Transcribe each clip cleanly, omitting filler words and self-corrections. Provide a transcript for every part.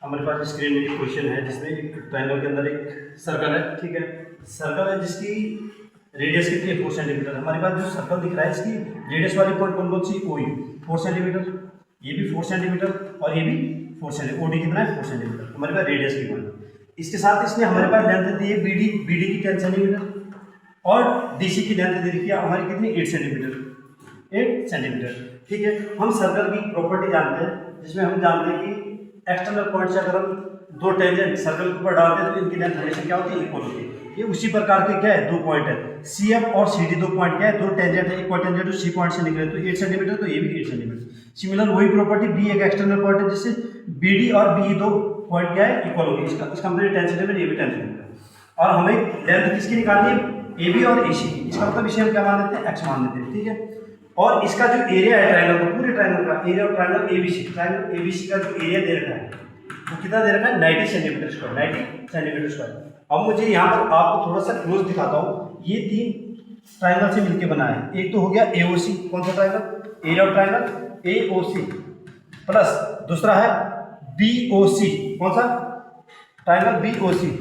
हमारे पास स्क्रीन में एक क्वेश्चन है जिसमें एक ट्रायंगल के अंदर एक सर्कल है, ठीक है। सर्कल है जिसकी रेडियस कितनी है 4 सेंटीमीटर। हमारे पास जो सर्कल दिख रहा है इसकी रेडियस वाली पॉइंट कौन कौन सी, ओई 4 सेंटीमीटर, ये भी 4 सेंटीमीटर और ये भी 4 सेंटीमीटर। ओडी कितना है 4 सेंटीमीटर हमारे पास रेडियस की पॉइंट। इसके साथ इसने हमारे पास लेंथ दी है बीडी, बीडी की 10 सेंटीमीटर और डीसी की लेंथ दे रखी है हमारी कितनी 8 सेंटीमीटर, 8 सेंटीमीटर, ठीक है। हम सर्कल की प्रॉपर्टी जानते हैं जिसमें हम जानते हैं कि एक्सटर्नल पॉइंट से अगर हम दो टेंजेंट सर्कल के ऊपर डालते हैं तो इनकी लेंथ हमेशा क्या होती है, इक्वल होती है। ये उसी प्रकार के क्या है, दो पॉइंट है CF और CD, दो पॉइंट क्या है, दो टेंजेंट है। एक पॉइंट टेंजेंट तो C पॉइंट से निकले तो 8 सेंटीमीटर, तो ये भी 8 सेंटीमीटर। सिमिलर वही प्रॉपर्टी B एक एक्सटर्नल पॉइंट है जिससे BD और BE दो पॉइंट क्या है, इक्वल होगी। इसका मतलब 10 सेंटीमीटर, ये भी 10 सेंटीमीटर। और हमें लेंथ किसकी निकालनी है, AB और AC। इसका मतलब इसे हम क्या मान लेते हैं, x मान लेते हैं, ठीक है। और इसका जो एरिया है ट्रायंगल का, पूरे ट्रायंगल का area of triangle ABC, triangle ABC का जो एरिया दे रखा है वो कितना दे रखा है, 90 सेंटीमीटर स्क्वायर, 90 सेंटीमीटर स्क्वायर। अब मुझे यहाँ पर आपको थोड़ा सा क्लोज दिखाता हूँ। ये तीन ट्रायंगल से मिलकर बना है। एक तो हो गया AOC, कौन सा triangle, area of triangle AOC, plus दूसरा है BOC, कौन सा ट्रायंगल BOC,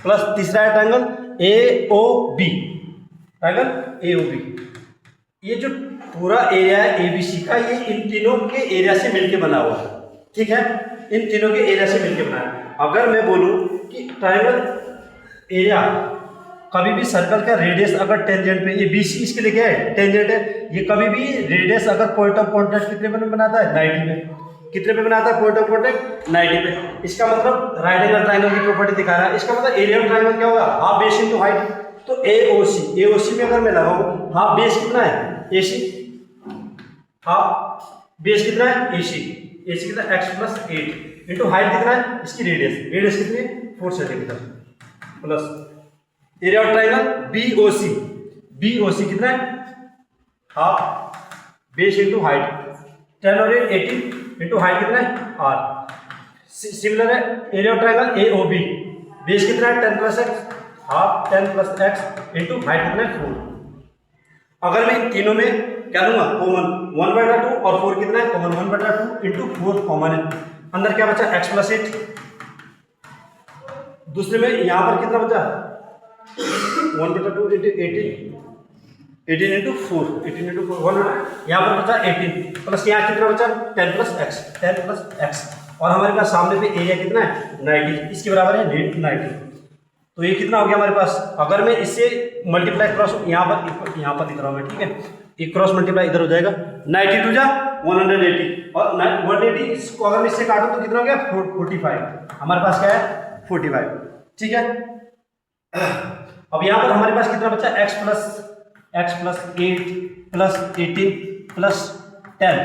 प्लस तीसरा है ट्रायंगल AOB, ट्रायंगल AOB। ये जो पूरा एरिया है ABC का, ये इन तीनों के एरिया से मिलके बना हुआ है, ठीक है। इन तीनों के एरिया से मिलके बना है। अगर मैं बोलूं कि ट्रायंगल एरिया कभी भी सर्कल का रेडियस अगर टेंजेंट पे, ये BC इसके लिए क्या है, टेंजेंट है, ये कभी भी रेडियस अगर पॉइंट ऑफ कॉन्टैक्ट कितने पे बनाता है, 90 पे। कितने पे बनाता है पॉइंट ऑफ कॉन्टैक्ट, 90 पे। इसका मतलब राइट एंगल ट्रायंगल की प्रॉपर्टी दिखा रहा है। इसका मतलब एरिया ऑफ ट्रायंगल क्या होगा, हाफ बेस इनटू हाइट। तो AOC में अगर मैं लगाऊं, हाफ बेस कितना है AC, हाफ बेस कितना है AC कितना x प्लस 8 इंटू हाइट कितना है इसकी रेडियस कितनी है 4 centimetre, plus area of triangle BOC कितना है, हाफ बेस इंटू हाइट, 10 और 8 18 इंटू हाइट कितना है R। सिमिलर है area of triangle AOB, base कितना है 10 plus x, half 10 plus x into height कितना है 4। अगर मैं इन तीनों में क्या लूंगा, कॉमन 1/2 और 4 कितना है कॉमन, 1/2 इंटू 4 कॉमन है, अंदर क्या बचा x प्लस 8। दूसरे में यहां पर कितना बचा 1/2 इंटू 18 इंटू 4, 18 इंटू 4 यहाँ पर बचा 18, प्लस यहाँ कितना बचा 10 प्लस x। और हमारे पास सामने पे एरिया कितना है 90, इसके बराबर है 90। तो ये कितना हो गया हमारे पास। अगर मैं इससे मल्टीप्लाई क्रॉस यहाँ पर दिख रहा हूँ मैं, ठीक है, एक क्रॉस मल्टीप्लाई इधर हो जाएगा, 90 टू जा 180 और 180 इसको अगर मैं इससे काटूं तो कितना हो गया 45। हमारे पास क्या है 45, ठीक है। अब यहाँ पर हमारे पास कितना बचा x प्लस 8 प्लस 18 प्लस 10